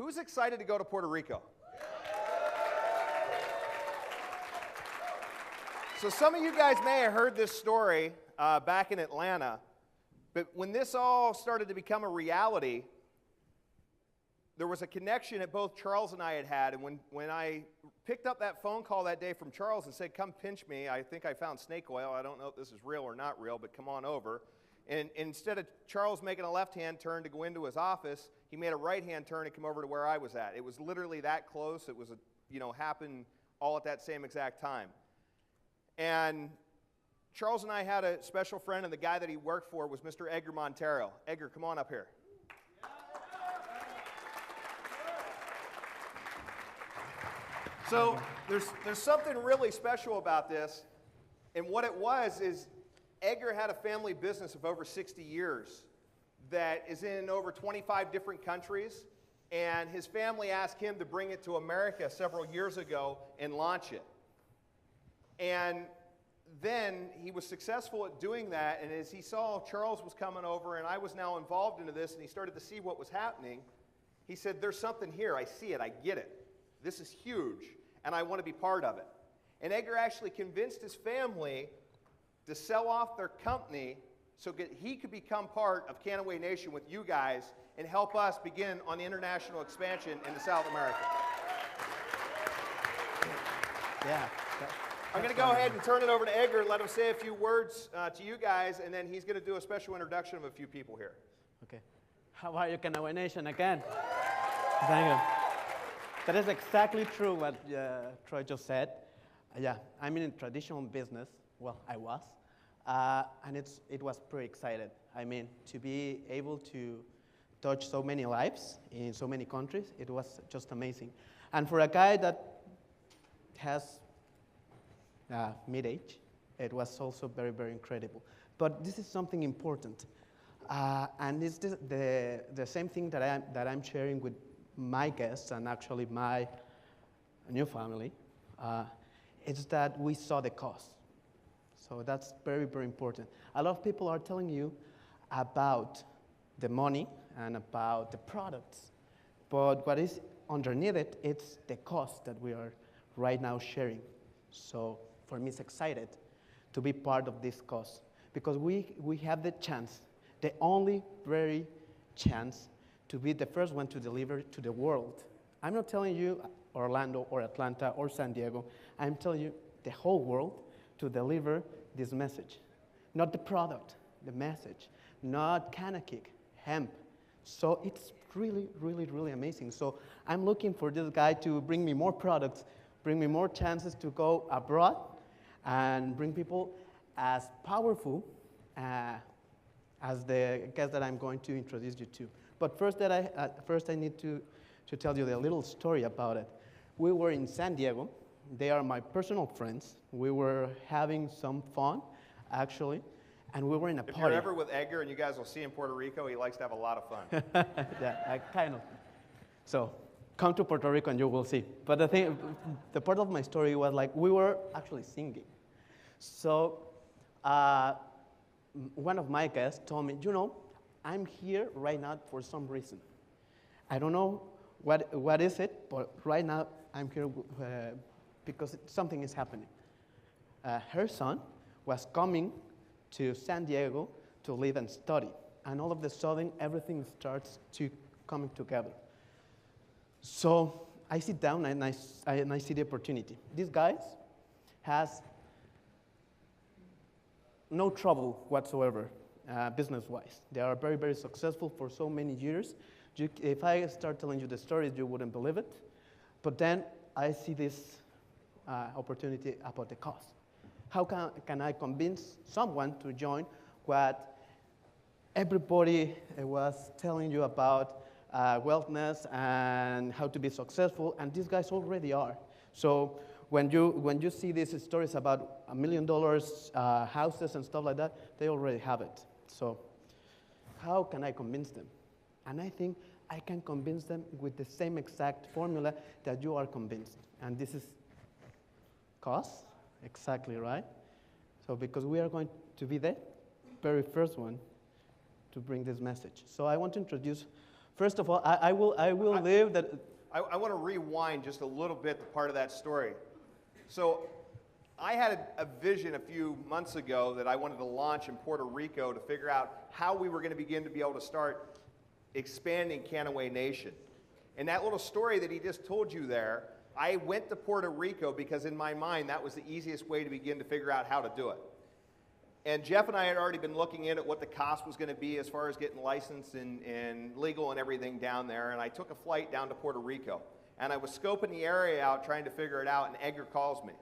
Who's excited to go to Puerto Rico? So some of you guys may have heard this story back in Atlanta, but when this all started to become a reality, there was a connection that both Charles and I had, and when I picked up that phone call that day from Charles and said, come pinch me, I think I found snake oil, I don't know if this is real or not real, but come on over. And instead of Charles making a left-hand turn to go into his office, he made a right-hand turn and come over to where I was at. It was literally that close. It was, happened all at that same exact time. And Charles and I had a special friend, and the guy that he worked for was Mr. Edgar Montero. Edgar, come on up here. So there's something really special about this, and what it was is Edgar had a family business of over 60 years that is in over 25 different countries, and his family asked him to bring it to America several years ago and launch it. And then he was successful at doing that, and as he saw Charles was coming over and I was now involved into this and he started to see what was happening, he said, there's something here, I see it, I get it. This is huge, and I want to be part of it. And Edgar actually convinced his family to sell off their company so that he could become part of Canaway Nation with you guys and help us begin on the international expansion into South America. Yeah. I'm going to go ahead and turn it over to Edgar and let him say a few words to you guys, and then he's going to do a special introduction of a few people here. Okay. How are you, Canaway Nation, again? Thank you. That is exactly true what Troy just said. Yeah, I'm in a traditional business. Well, I was. And it was pretty excited. I mean, to be able to touch so many lives in so many countries, it was just amazing. And for a guy that has mid-age, it was also very, very incredible. But this is something important. And it's the same thing that I'm sharing with my guests and actually my new family. It's that we saw the cost. So that's very, very important. A lot of people are telling you about the money and about the products. But what is underneath it, it's the cost that we are right now sharing. So for me, it's excited to be part of this cause because we have the chance, the only very chance to be the first one to deliver to the world. I'm not telling you Orlando or Atlanta or San Diego. I'm telling you the whole world to deliver this message. Not the product, the message. Not Canakik, hemp. So it's really, really, really amazing. So I'm looking for this guy to bring me more products, bring me more chances to go abroad, and bring people as powerful as the guest that I'm going to introduce you to. But first, I need to tell you a little story about it. We were in San Diego. They are my personal friends. We were having some fun, actually, and we were in a party. If you're ever with Edgar, and you guys will see in Puerto Rico, he likes to have a lot of fun. Yeah, kind of. So come to Puerto Rico and you will see. But the part of my story was like we were actually singing. So one of my guests told me, I'm here right now for some reason. I don't know what is it, but right now I'm here because something is happening. Her son was coming to San Diego to live and study. And all of a sudden, everything starts to coming together. So I sit down and I see the opportunity. These guys has no trouble whatsoever, business-wise. They are very, very successful for so many years. If I start telling you the stories, you wouldn't believe it. But then I see this opportunity about the cost. How can I convince someone to join what everybody was telling you about wellness and how to be successful, and these guys already are. So when you see these stories about $1 million houses and stuff like that, they already have it. So how can I convince them? And I think I can convince them with the same exact formula that you are convinced. And this is cost, exactly right. So because we are going to be the very first one to bring this message. So I want to introduce First of all, I will leave that. I want to rewind just a little bit the part of that story. So I had a vision a few months ago that I wanted to launch in Puerto Rico to figure out how we were going to begin to be able to start expanding Canaway Nation. And that little story that he just told you there, I went to Puerto Rico because in my mind that was the easiest way to begin to figure out how to do it. And Jeff and I had already been looking in at what the cost was going to be as far as getting licensed and legal and everything down there. And I took a flight down to Puerto Rico. And I was scoping the area out, trying to figure it out, and Edgar calls me.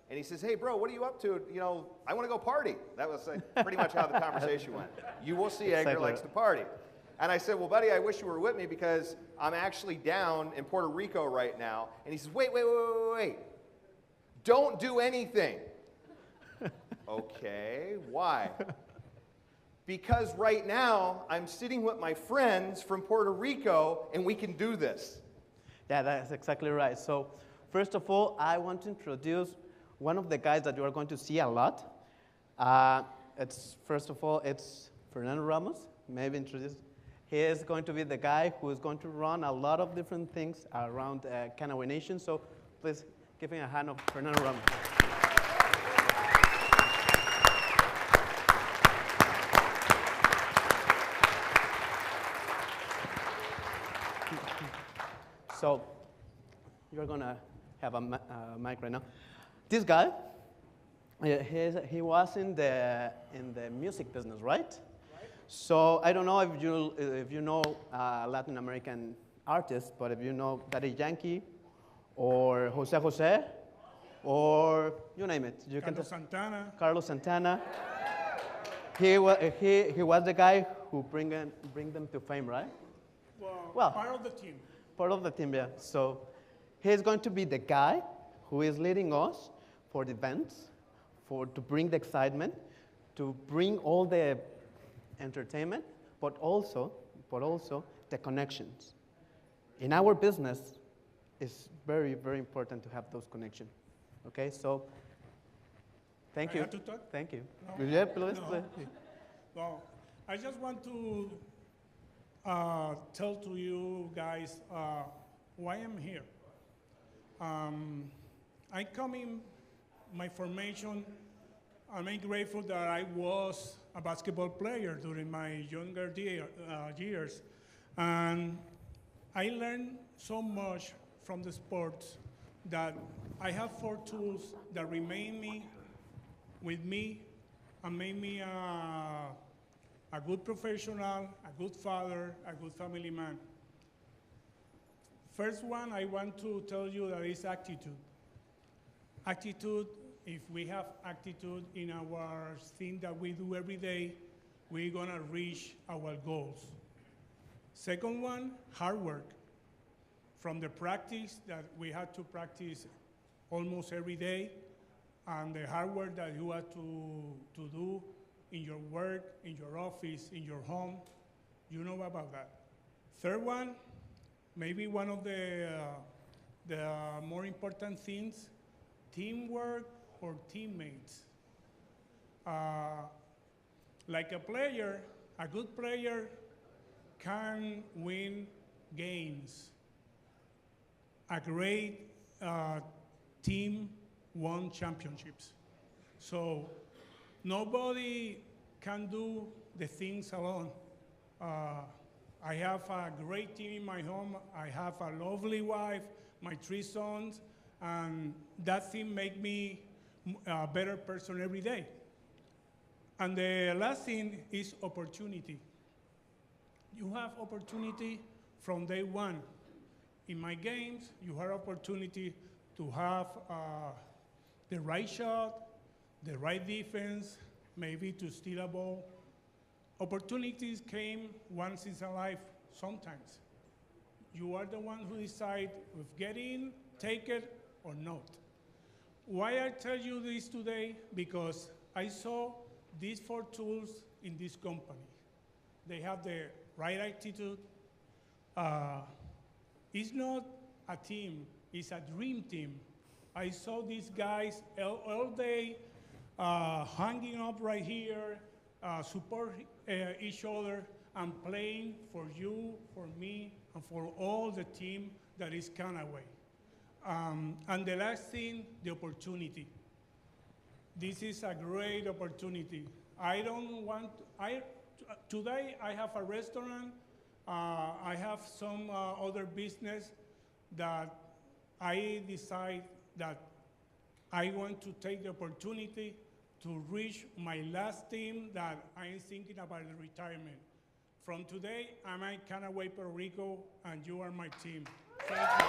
And he says, hey, bro, what are you up to? You know, I want to go party. That was pretty much how the conversation went. You will see Edgar likes to party. And I said, well, buddy, I wish you were with me because I'm actually down in Puerto Rico right now. And he says, wait. Don't do anything. Okay, why? Because right now I'm sitting with my friends from Puerto Rico and we can do this. Yeah, that's exactly right. So first of all, I want to introduce one of the guys that you are going to see a lot. First of all, it's Fernando Ramos. Maybe introduce. He is going to be the guy who is going to run a lot of different things around Canaway Nation. So please give him a hand of Fernando Ramos. So you're going to have a mic right now. This guy, he was in the music business, right? So I don't know if you know Latin American artists, but if you know Daddy Yankee or Jose, or you name it. You Carlos Santana. He was the guy who bring them to fame, right? Well, part of the team. Part of the team, yeah. So he's going to be the guy who is leading us for the events, to bring the excitement, to bring all the entertainment, but also the connections. In our business, it's very, very important to have those connections. Okay, so thank you. I have to talk? Thank you. No. Yeah, please. No. Well, I just want to tell to you guys why I'm here. I come in my formation. I'm grateful that I was a basketball player during my younger years. And I learned so much from the sports that I have 4 tools that remain with me and make me a good professional, a good father, a good family man. First one, I want to tell you that is attitude. Attitude, if we have attitude in our thing that we do every day, we're gonna reach our goals. Second one, hard work. From the practice that we had to practice almost every day, and the hard work that you have to do in your work, in your office, in your home, you know about that. Third one, maybe one of the more important things, teamwork or teammates. Like a player, a good player can win games. A great team won championships. So nobody can do the things alone. I have a great team in my home. I have a lovely wife, my 3 sons, and that thing makes me a better person every day. And the last thing is opportunity. You have opportunity from day one. In my games, you have opportunity to have the right shot, the right defense, maybe to steal a ball. Opportunities came once in a life sometimes. You are the one who decide if get in, take it, or not. Why I tell you this today? Because I saw these 4 tools in this company. They have the right attitude. It's not a team, it's a dream team. I saw these guys all day hanging up right here, support each other and playing for you, for me, and for all the team that is Canaway. And the last thing, the opportunity. This is a great opportunity. I don't want, today I have a restaurant, I have some other business that I decide that I want to take the opportunity to reach my last team that I'm thinking about the retirement. From today, I'm in Canaway, Puerto Rico, and you are my team. Thank you.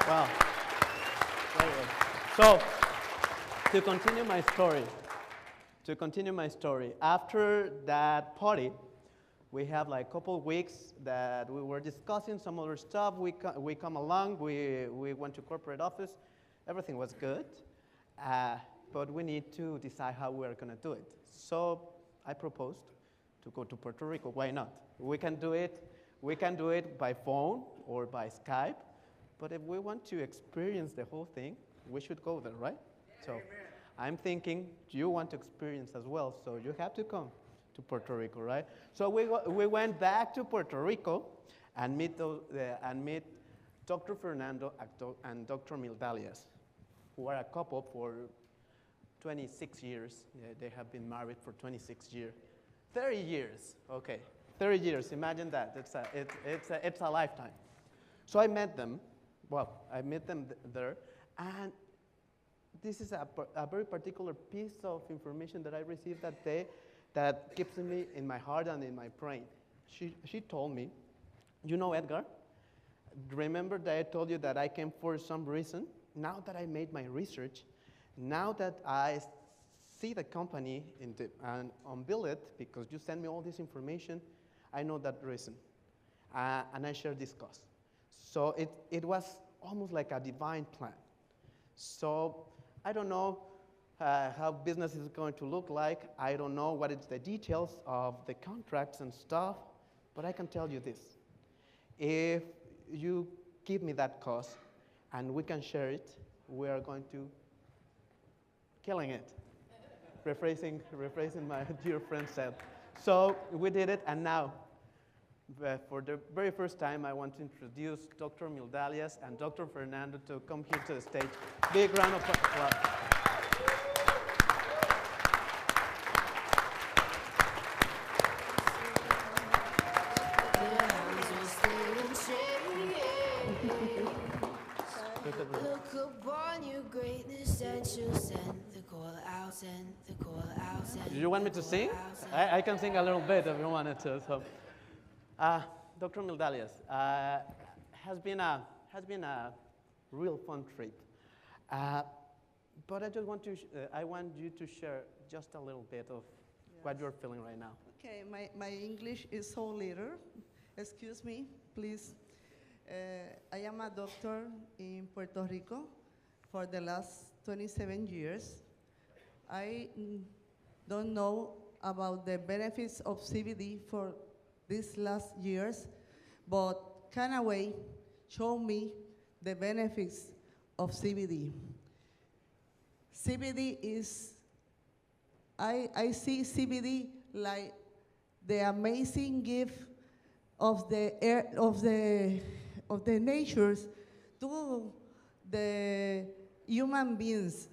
Wow. Very good. So, to continue my story, after that party, we have like a couple of weeks that we were discussing some other stuff. We come along, we went to corporate office. Everything was good, but we need to decide how we're going to do it. So I proposed to go to Puerto Rico. Why not? We can do it by phone or by Skype, but if we want to experience the whole thing, we should go there, right? Yeah, so amen. I'm thinking you want to experience as well, so you have to come to Puerto Rico, right? So we went back to Puerto Rico and meet Dr. Fernando and Dr. Mildalias, who are a couple for 26 years. Yeah, they have been married for 26 years. 30 years, okay. 30 years, imagine that. It's a lifetime. So I met them. Well, I met them there, and this is a very particular piece of information that I received that day that keeps me in my heart and in my brain. She told me, you know, Edgar, remember that I told you that I came for some reason? Now that I made my research, now that I see the company and unveil it, because you send me all this information, I know that reason. And I share this cause. So it was almost like a divine plan. So I don't know how business is going to look like. I don't know what is the details of the contracts and stuff, but I can tell you this. If you give me that cause and we can share it, we are going to killing it. rephrasing my dear friend said. So we did it, and now, for the very first time, I want to introduce Dr. Mildalias and Dr. Fernando to come here to the stage. Big round of applause. Look upon your greatness and she'll send the call out, send the call out, send. Do you want me to sing? I can sing a little bit if you wanted to. So, Dr. Mildalias, has been a real fun trip, but I want you to share just a little bit of what you're feeling right now. Okay, my English is so little. Excuse me, please. I am a doctor in Puerto Rico for the last 27 years. I don't know about the benefits of CBD for these last years, but Canaway showed me the benefits of CBD. CBD is, I see CBD like the amazing gift of the air, of the natures to the human beings.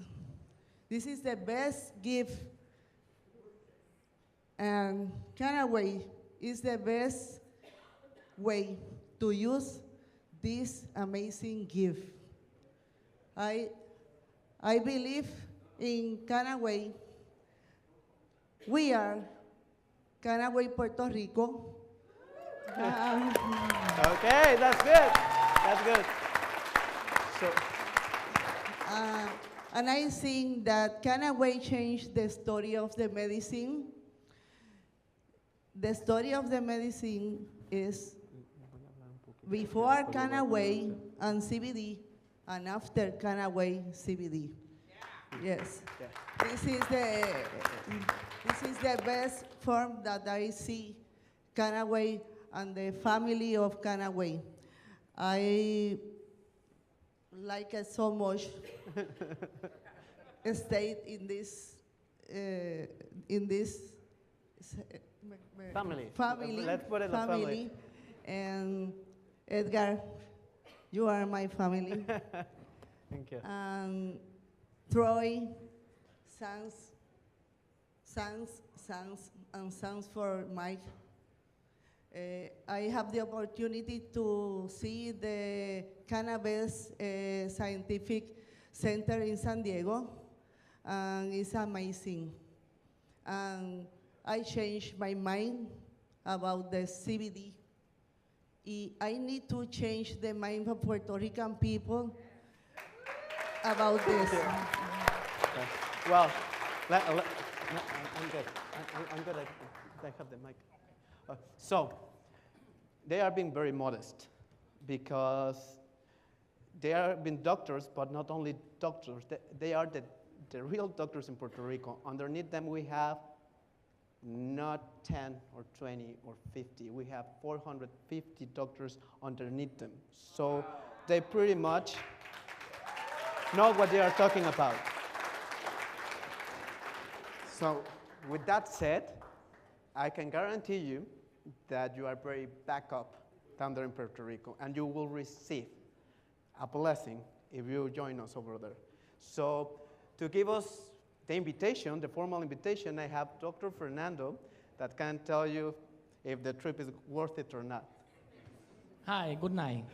This is the best gift, and Canaway is the best way to use this amazing gift. I believe in Canaway. We are Canaway, Puerto Rico. Okay, that's good. That's good. So, and I think that Canaway changed the story of the medicine. The story of the medicine is before Canaway and CBD, and after Canaway CBD. Yes, this is the best form that I see Canaway and the family of Canaway. I like it so much. Stayed in this Family. Family. Let's put it a family. And Edgar, you are my family. Thank you. And Troy, thanks for Mike. I have the opportunity to see the Cannabis Scientific Center in San Diego, and it's amazing. And I changed my mind about the CBD. I need to change the mind of Puerto Rican people about this. Well, I'm good. I'm good. I have the mic. So, they are being very modest because they are being doctors, but not only doctors. They are the real doctors in Puerto Rico. Underneath them, we have not 10 or 20 or 50. We have 450 doctors underneath them. So they pretty much know what they are talking about. So with that said, I can guarantee you that you are very back up down there in Puerto Rico, and you will receive a blessing if you join us over there. So to give us the invitation, the formal invitation, I have Dr. Fernando that can tell you if the trip is worth it or not. Hi, good night.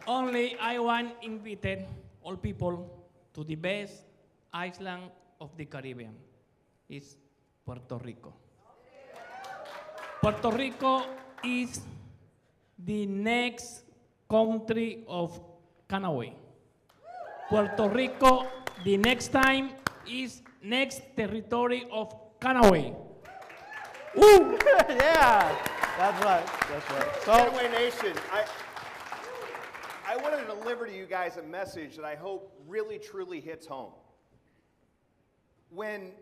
Only I want invited all people to the best island of the Caribbean. It's Puerto Rico. Puerto Rico is the next country of Canaway. Puerto Rico, the next time, is next territory of Canaway. Woo! Yeah, that's right. That's right. So, Canaway Nation, I wanted to deliver to you guys a message that I hope really, truly hits home. When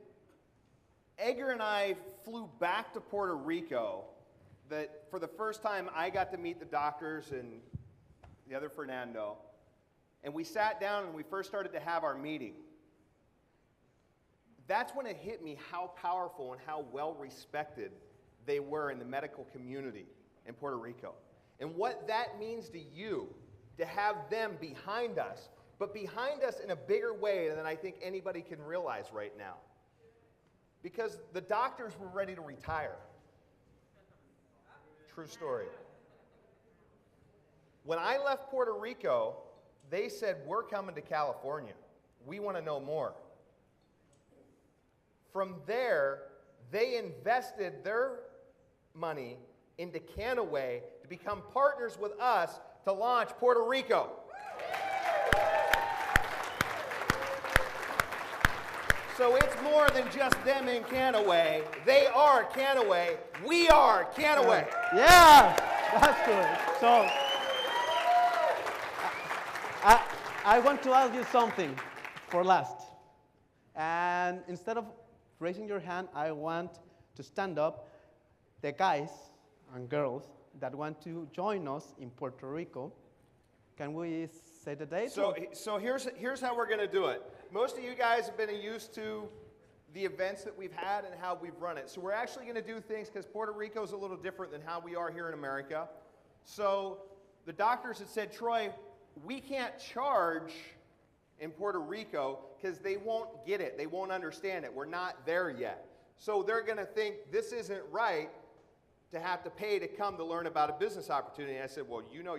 Edgar and I flew back to Puerto Rico, that for the first time I got to meet the doctors and the other Fernando, and we sat down and we first started to have our meeting. That's when it hit me how powerful and how well respected they were in the medical community in Puerto Rico. And what that means to you, to have them behind us, but behind us in a bigger way than I think anybody can realize right now. Because the doctors were ready to retire. True story. When I left Puerto Rico, they said, we're coming to California. We want to know more. From there, they invested their money into Canaway to become partners with us to launch Puerto Rico. So it's more than just them in Canaway. They are Canaway. We are Canaway. yeah, that's good. So, I want to ask you something for last. And instead of raising your hand, I want to stand up the guys and girls that want to join us in Puerto Rico. Can we say the date? So here's how we're going to do it. Most of you guys have been used to the events that we've had and how we've run it. So we're actually going to do things because Puerto Rico is a little different than how we are here in America. So the doctors had said, Troy, we can't charge in Puerto Rico because they won't get it. They won't understand it. We're not there yet. So they're going to think this isn't right to have to pay to come to learn about a business opportunity. And I said, well, you know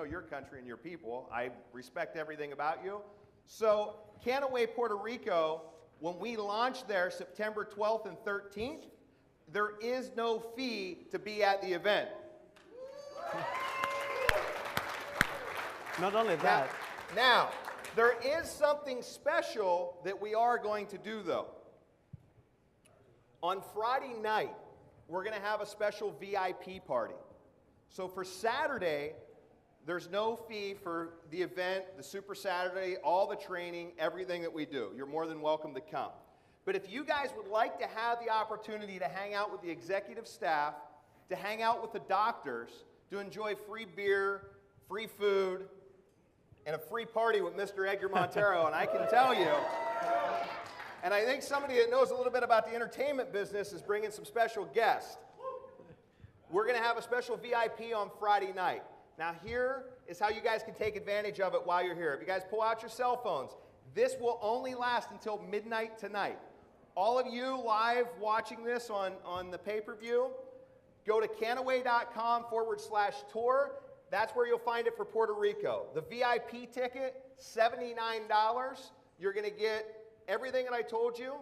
your country and your people. I respect everything about you. So Canaway, Puerto Rico, when we launch there September 12th and 13th, there is no fee to be at the event. Not only that. Now, there is something special that we are going to do, though. On Friday night, we're going to have a special VIP party. So for Saturday, there's no fee for the event, the Super Saturday, all the training, everything that we do. You're more than welcome to come. But if you guys would like to have the opportunity to hang out with the executive staff, to hang out with the doctors, to enjoy free beer, free food, and a free party with Mr. Edgar Montero, and I can tell you, And I think somebody that knows a little bit about the entertainment business is bringing some special guests. We're going to have a special VIP on Friday night. Now here is how you guys can take advantage of it while you're here. If you guys pull out your cell phones, this will only last until midnight tonight. All of you live watching this on the pay-per-view, go to canaway.com/tour. That's where you'll find it for Puerto Rico. The VIP ticket, $79. You're going to get everything that I told you.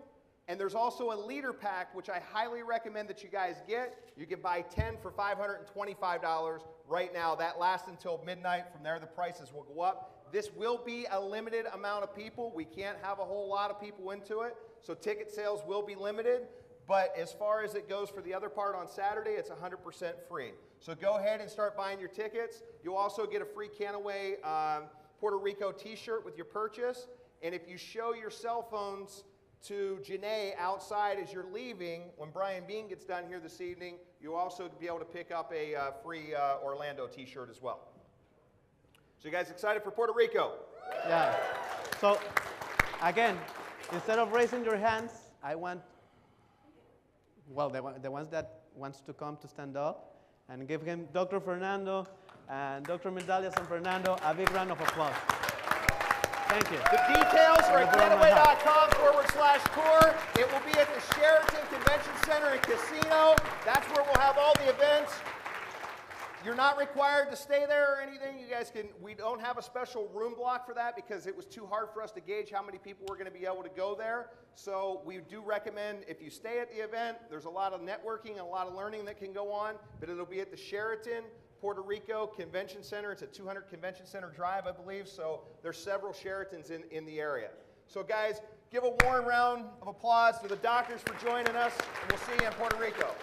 And there's also a leader pack, which I highly recommend that you guys get. You can buy 10 for $525 right now. That lasts until midnight. From there, the prices will go up. This will be a limited amount of people. We can't have a whole lot of people into it, so ticket sales will be limited. But as far as it goes for the other part on Saturday, it's 100% free. So go ahead and start buying your tickets. You'll also get a free Canaway Puerto Rico t-shirt with your purchase. And if you show your cell phones to Janae outside as you're leaving, when Brian Bean gets done here this evening, you'll also be able to pick up a free Orlando t-shirt as well. So you guys excited for Puerto Rico? Yeah. So, again, instead of raising your hands, I want, well, the ones that wants to come to stand up and give him Dr. Fernando and Dr. Medallas and Fernando a big round of applause. Thank you. The details are at canaway.com/tour. It will be at the Sheraton Convention Center and Casino. That's where we'll have all the events. You're not required to stay there or anything. You guys can, we don't have a special room block for that because it was too hard for us to gauge how many people were going to be able to go there. So we do recommend if you stay at the event, there's a lot of networking and a lot of learning that can go on, but it'll be at the Sheraton Puerto Rico Convention Center. It's a 200 Convention Center drive, I believe, so there's several Sheratons in the area. So guys, give a warm round of applause to the doctors for joining us, and we'll see you in Puerto Rico.